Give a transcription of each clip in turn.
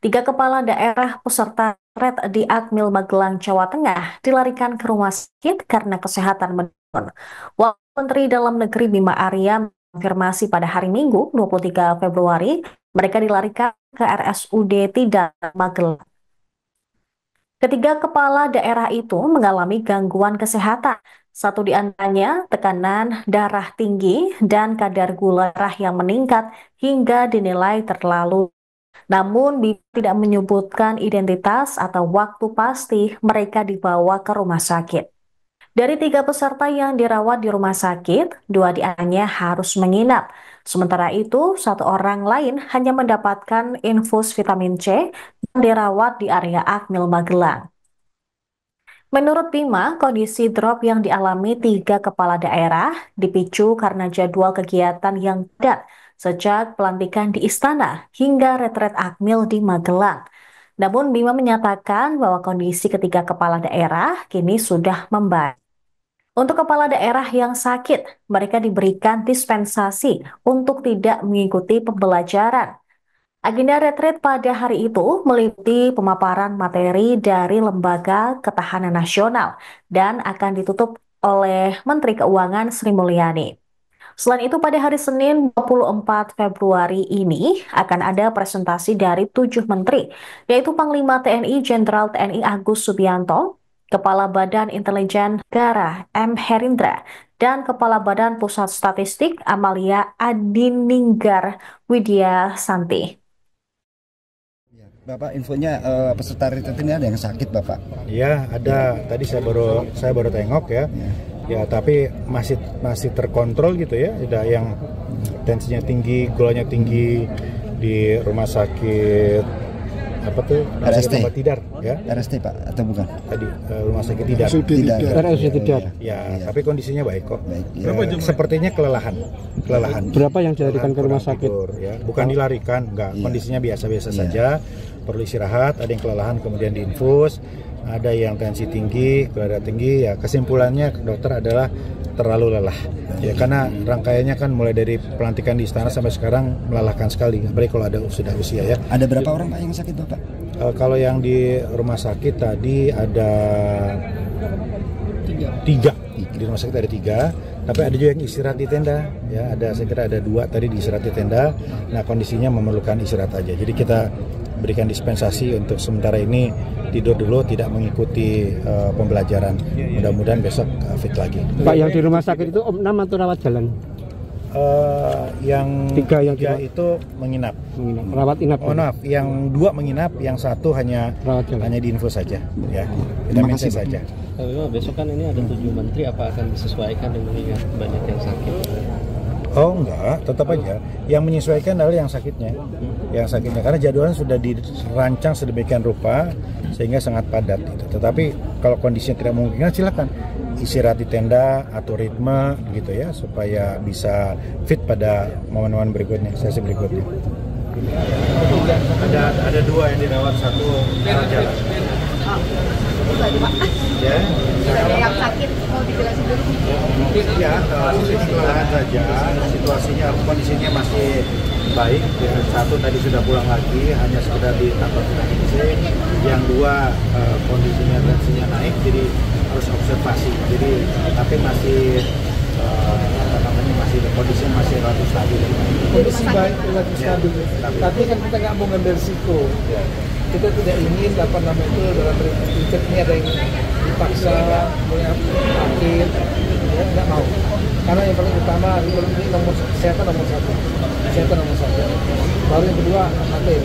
Tiga kepala daerah peserta retret di Akmil Magelang, Jawa Tengah dilarikan ke rumah sakit karena kesehatan menurun. Wakil Menteri Dalam Negeri Bima Arya mengonfirmasi pada hari Minggu 23 Februari mereka dilarikan ke RSUD Tidar Magelang. Ketiga kepala daerah itu mengalami gangguan kesehatan. Satu di antaranya tekanan darah tinggi dan kadar gula darah yang meningkat hingga dinilai terlalu. Namun tidak menyebutkan identitas atau waktu pasti mereka dibawa ke rumah sakit. Dari tiga peserta yang dirawat di rumah sakit, dua di antaranya harus menginap. Sementara itu, satu orang lain hanya mendapatkan infus vitamin C dan dirawat di area Akmil Magelang. Menurut Bima, kondisi drop yang dialami tiga kepala daerah dipicu karena jadwal kegiatan yang padat sejak pelantikan di Istana hingga retret Akmil di Magelang. Namun Bima menyatakan bahwa kondisi ketiga kepala daerah kini sudah membaik. Untuk kepala daerah yang sakit, mereka diberikan dispensasi untuk tidak mengikuti pembelajaran. Agenda retret pada hari itu meliputi pemaparan materi dari Lembaga Ketahanan Nasional dan akan ditutup oleh Menteri Keuangan Sri Mulyani. Selain itu pada hari Senin 24 Februari ini akan ada presentasi dari 7 menteri, yaitu Panglima TNI Jenderal TNI Agus Subianto, Kepala Badan Intelijen Negara M. Herindra, dan Kepala Badan Pusat Statistik Amalia Adininggar Widya Santi. Bapak, infonya peserta retret ini ada yang sakit, Bapak? Ya, ada. Tadi saya baru tengok ya. Ya, tapi masih terkontrol gitu ya. Ada yang tensinya tinggi, gulanya tinggi di rumah sakit apa tuh? RST. Tidar ya. RST, Pak, atau bukan? Tadi rumah sakit Tidar. RST Tidar. Ya, tapi kondisinya baik kok. Baik, ya. Sepertinya kelelahan. Berapa yang dilarikan ke rumah sakit? Tidur, ya. Bukan dilarikan, enggak. Kondisinya biasa-biasa saja. Perlu istirahat, ada yang kelelahan kemudian diinfus, ada yang tensi tinggi, gula darah tinggi. Ya, kesimpulannya dokter adalah terlalu lelah. Ya, karena rangkaiannya kan mulai dari pelantikan di istana sampai sekarang melelahkan sekali. Apalagi kalau ada sudah usia ya. Ada berapa orang Pak yang sakit, Bapak? Kalau yang di rumah sakit tadi ada tiga. Di rumah sakit ada 3, tapi ada juga yang istirahat di tenda. Ya, saya kira ada 2 tadi di istirahat di tenda. Nah, kondisinya memerlukan istirahat aja. Jadi kita berikan dispensasi untuk sementara ini tidur dulu, tidak mengikuti pembelajaran. Mudah-mudahan besok fit lagi. Pak, yang di rumah sakit itu opnam atau rawat jalan? Yang tiga itu menginap. Rawat inap. Oh, maaf, yang 2 menginap, yang 1 hanya diinfus saja, ya. Vitamin C saja. Besok kan ini ada 7 menteri, apa akan disesuaikan dengan yang banyak yang sakit? Oh enggak, tetap aja. Yang menyesuaikan adalah yang sakitnya. Yang sakitnya, karena jadwalnya sudah dirancang sedemikian rupa sehingga sangat padat. Gitu. Tetapi kalau kondisinya tidak memungkinkan, silakan istirahat di tenda, atur ritme gitu ya, supaya bisa fit pada momen-momen berikutnya, sesi berikutnya. Ada 2 yang dirawat, 1 rawat jalan. Ya. Yang sakit mau dijelasin dulu? Mungkin ya, ini kelelahan saja. Situasinya, kondisinya masih baik. Yang 1 tadi sudah pulang lagi, hanya sekedar ditambah vitamin C. Yang 2 kondisinya tensinya naik, jadi harus observasi. Jadi tapi masih kondisinya masih relatif stabil. Kondisi baik, relatif stabil. Tapi kan kita nggak mau ngambil risiko. Kita tidak ingin dalam riset ini ada yang dipaksa, sakit, ya nggak mau. Karena yang paling utama ini kesehatan nomor 1, kesehatan nomor 1. Baru yang kedua materi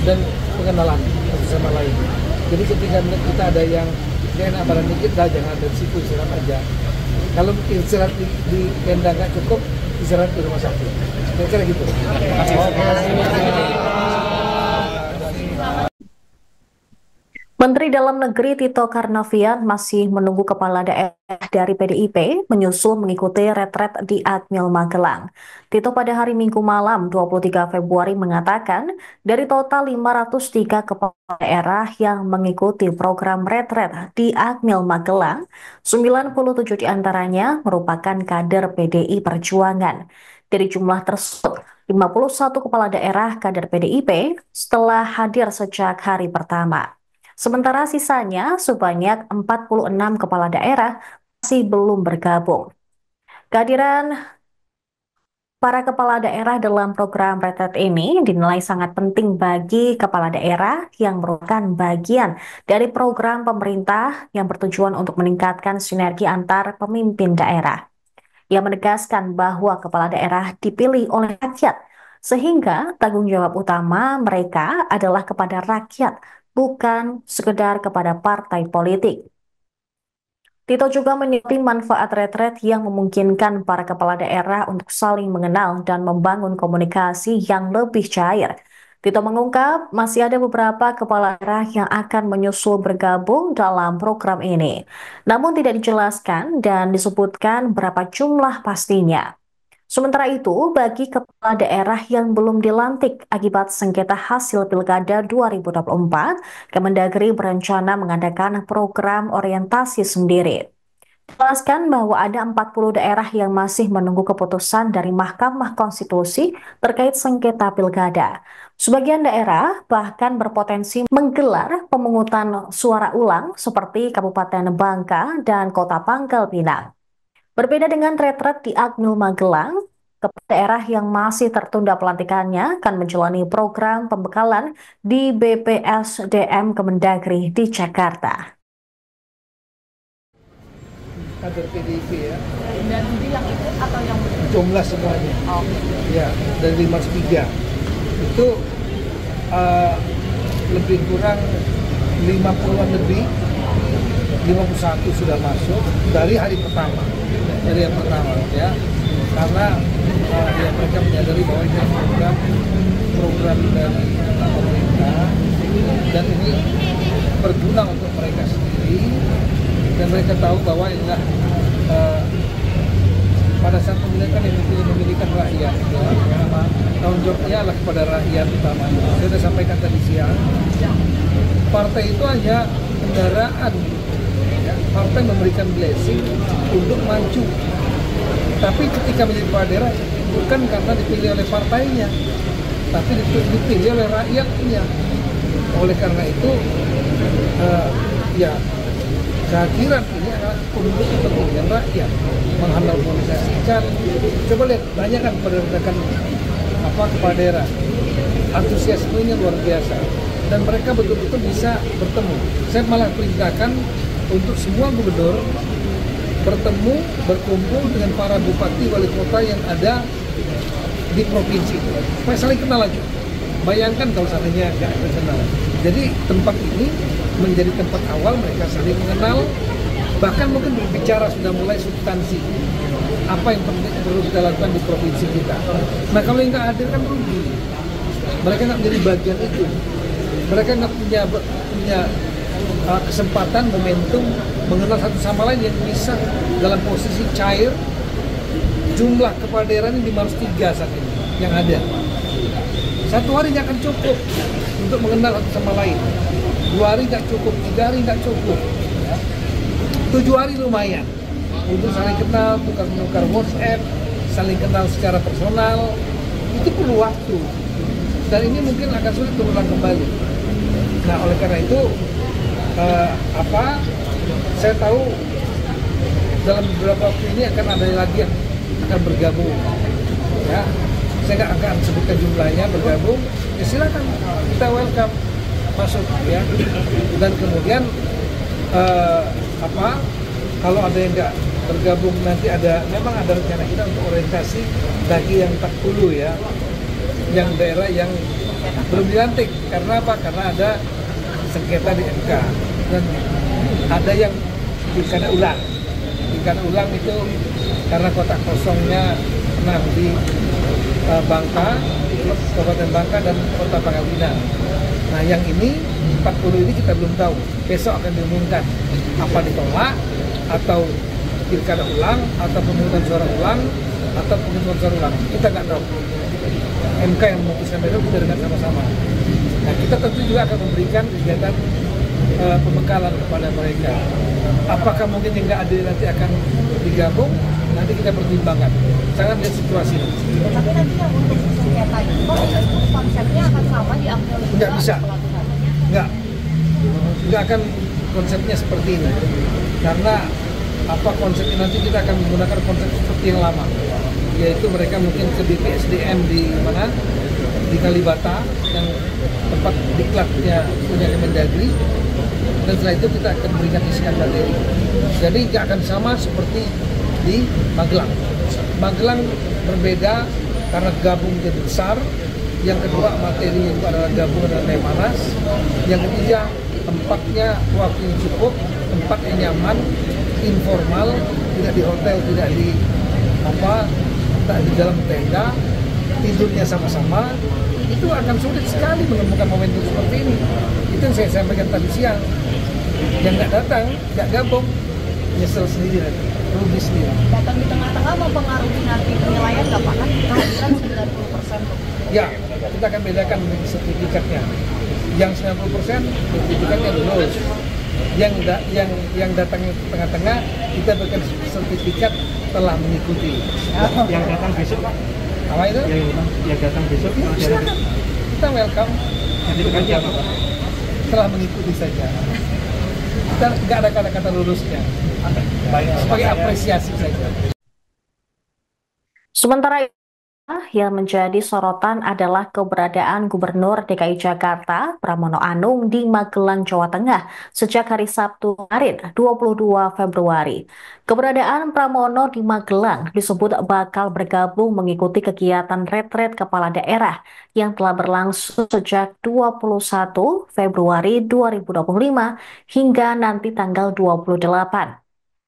dan pengenalan satu sama lain. Jadi ketika kita ada yang enak badan dikit, jangan ada risiko, istirahat aja. Kalau istirahat di tenda nggak cukup, istirahat di rumah sakit. Kira-kira gitu. Menteri Dalam Negeri Tito Karnavian masih menunggu kepala daerah dari PDIP menyusul mengikuti retret di Akmil Magelang. Tito pada hari Minggu malam 23 Februari mengatakan dari total 503 kepala daerah yang mengikuti program retret di Akmil Magelang, 97 diantaranya merupakan kader PDI Perjuangan. Dari jumlah tersebut, 51 kepala daerah kader PDIP setelah hadir sejak hari pertama. Sementara sisanya sebanyak 46 kepala daerah masih belum bergabung. Kehadiran para kepala daerah dalam program retret ini dinilai sangat penting bagi kepala daerah yang merupakan bagian dari program pemerintah yang bertujuan untuk meningkatkan sinergi antar pemimpin daerah. Ia menegaskan bahwa kepala daerah dipilih oleh rakyat, sehingga tanggung jawab utama mereka adalah kepada rakyat, bukan sekedar kepada partai politik. Tito juga menyoroti manfaat retret yang memungkinkan para kepala daerah untuk saling mengenal dan membangun komunikasi yang lebih cair. Tito mengungkap masih ada beberapa kepala daerah yang akan menyusul bergabung dalam program ini. Namun tidak dijelaskan dan disebutkan berapa jumlah pastinya. Sementara itu, bagi kepala daerah yang belum dilantik akibat sengketa hasil Pilkada 2024, Kemendagri berencana mengadakan program orientasi sendiri. Jelaskan bahwa ada 40 daerah yang masih menunggu keputusan dari Mahkamah Konstitusi terkait sengketa pilkada. Sebagian daerah bahkan berpotensi menggelar pemungutan suara ulang seperti Kabupaten Bangka dan Kota Pangkal Pinang. Berbeda dengan retret di Akmil Magelang, kepala daerah yang masih tertunda pelantikannya akan menjalani program pembekalan di BPSDM Kemendagri di Jakarta. Kader PDIP ya. Dan itu yang ikut atau yang Jumlah semuanya. Ya, dari 53. Itu lebih kurang 50-an lebih. 51 sudah masuk dari hari pertama. Dari yang pertama ya. Karena ya, mereka menyadari bahwa ini program dari pemerintah dan ini berguna untuk mereka sendiri. Dan mereka tahu bahwa inilah pada saat pemilihan kan yang memilihkan rakyat, tanggung jawabnya adalah kepada rakyat utama. Saya sudah sampaikan tadi siang, partai itu hanya kendaraan, ya. Partai memberikan blessing untuk maju. Tapi ketika menjadi kepala daerah bukan karena dipilih oleh partainya, tapi dipilih oleh rakyatnya. Oleh karena itu, ya. Kehadiran ini adalah untuk kepentingan rakyat, mengharmonisasikan. Coba lihat, banyak kan berdasarkan kepala daerah, antusiasmenya luar biasa, dan mereka betul-betul bisa bertemu. Saya malah perintahkan untuk semua gubernur bertemu, berkumpul dengan para bupati, wali kota yang ada di provinsi itu, supaya saling kenal lagi. Bayangkan kalau seandainya nggak kenal. Jadi tempat ini menjadi tempat awal mereka saling mengenal, bahkan mungkin berbicara sudah mulai substansi apa yang perlu kita lakukan di provinsi kita. Nah kalau yang nggak hadir kan rugi, mereka nggak menjadi bagian itu, mereka nggak punya kesempatan, momentum mengenal satu sama lain yang bisa dalam posisi cair. Jumlah kepala daerah ini 503 saat ini yang ada. Satu hari nggak akan cukup untuk mengenal satu sama lain. 2 hari nggak cukup, 3 hari nggak cukup, 7 hari lumayan untuk saling kenal, tukar-tukar WhatsApp, saling kenal secara personal. Itu perlu waktu dan ini mungkin akan sulit terulang kembali. Nah oleh karena itu saya tahu dalam beberapa waktu ini akan ada lagi yang akan bergabung ya. Saya nggak akan sebutkan jumlahnya bergabung, ya silakan, kita welcome masuk ya. Dan kemudian kalau ada yang nggak bergabung nanti memang ada rencana kita untuk orientasi bagi yang 40 ya, yang daerah yang belum dilantik. Karena apa? Karena ada sengketa di MK dan ada yang pilkada ulang. Pilkada ulang itu karena kotak kosongnya pernah di Bangka, Kabupaten Bangka dan Kota Pangkal Pinang. Nah yang ini 40 ini kita belum tahu. Besok akan diumumkan apa ditolak atau pilkada ulang atau pemungutan suara ulang atau pemungutan suara ulang. Kita nggak tahu. MK yang memutuskan besok kita dengar sama-sama. Nah kita tentu juga akan memberikan kegiatan pembekalan kepada mereka. Apakah mungkin yang nggak adil nanti akan digabung? Nanti kita pertimbangkan. sangat lihat situasi. Tapi nanti yang untuk sengketa itu konsepnya akan sama diambil. Nggak bisa, nggak akan konsepnya seperti ini. Karena apa konsepnya nanti kita akan menggunakan konsep seperti yang lama, yaitu mereka mungkin ke BPSDM di mana, di Kalibata yang tempat diklatnya punya Kemendagri, dan setelah itu kita akan berikan isikan materi. Jadi nggak akan sama seperti di Magelang. Magelang berbeda karena gabung jadi besar. Yang kedua materinya itu adalah gabungan dengan Lemhanas. Yang ketiga tempatnya waktunya cukup, tempatnya nyaman, informal, tidak di hotel, tidak di dalam tenda, tidurnya sama-sama. Itu akan sulit sekali menemukan momentum seperti ini. Itu yang saya sampaikan tadi siang. Yang nggak datang, nggak gabung, nyesel sendiri nanti, rugi sendiri. Datang di tengah-tengah mempengaruhi nanti penilaian nggak Pak? Kan kehadiran 90% tuh. Ya, kita akan bedakan sertifikatnya. Yang 90% sertifikatnya lulus. Yang datang di tengah-tengah kita berikan sertifikat telah mengikuti. Yang datang besok Pak? Apa itu? Yang datang besok Silakan. Kita welcome. sertifikatnya apa Pak? Telah mengikuti saja. Kita nggak ada kata-kata lulusnya. Sebagai apresiasi saja. Sementara itu, yang menjadi sorotan adalah keberadaan Gubernur DKI Jakarta Pramono Anung di Magelang, Jawa Tengah sejak hari Sabtu kemarin, 22 Februari. Keberadaan Pramono di Magelang disebut bakal bergabung mengikuti kegiatan retret kepala daerah yang telah berlangsung sejak 21 Februari 2025 hingga nanti tanggal 28.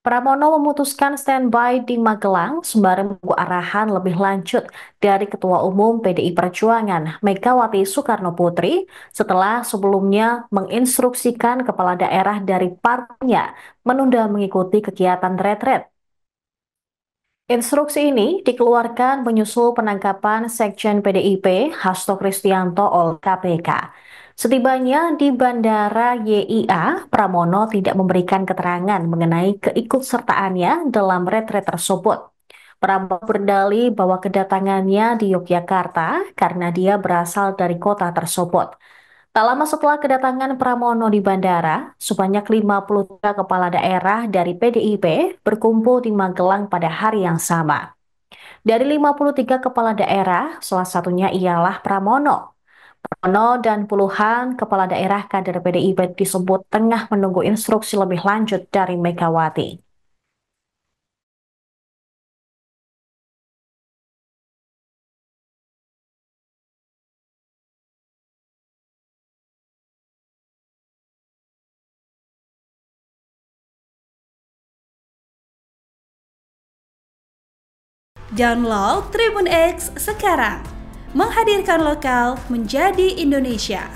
Pramono memutuskan standby di Magelang sembari menunggu arahan lebih lanjut dari Ketua Umum PDI Perjuangan Megawati Soekarno Putri setelah sebelumnya menginstruksikan kepala daerah dari partainya menunda mengikuti kegiatan retret. Instruksi ini dikeluarkan menyusul penangkapan Sekjen PDIP Hasto Kristianto oleh KPK. Setibanya di Bandara YIA, Pramono tidak memberikan keterangan mengenai keikutsertaannya dalam retret tersebut. Pramono berdalih bahwa kedatangannya di Yogyakarta karena dia berasal dari kota tersebut. Tak lama setelah kedatangan Pramono di bandara, sebanyak 53 kepala daerah dari PDIP berkumpul di Magelang pada hari yang sama. Dari 53 kepala daerah, salah satunya ialah Pramono. Pramono dan puluhan kepala daerah kader PDIP disebut tengah menunggu instruksi lebih lanjut dari Megawati. Download Tribun X sekarang, menghadirkan lokal menjadi Indonesia.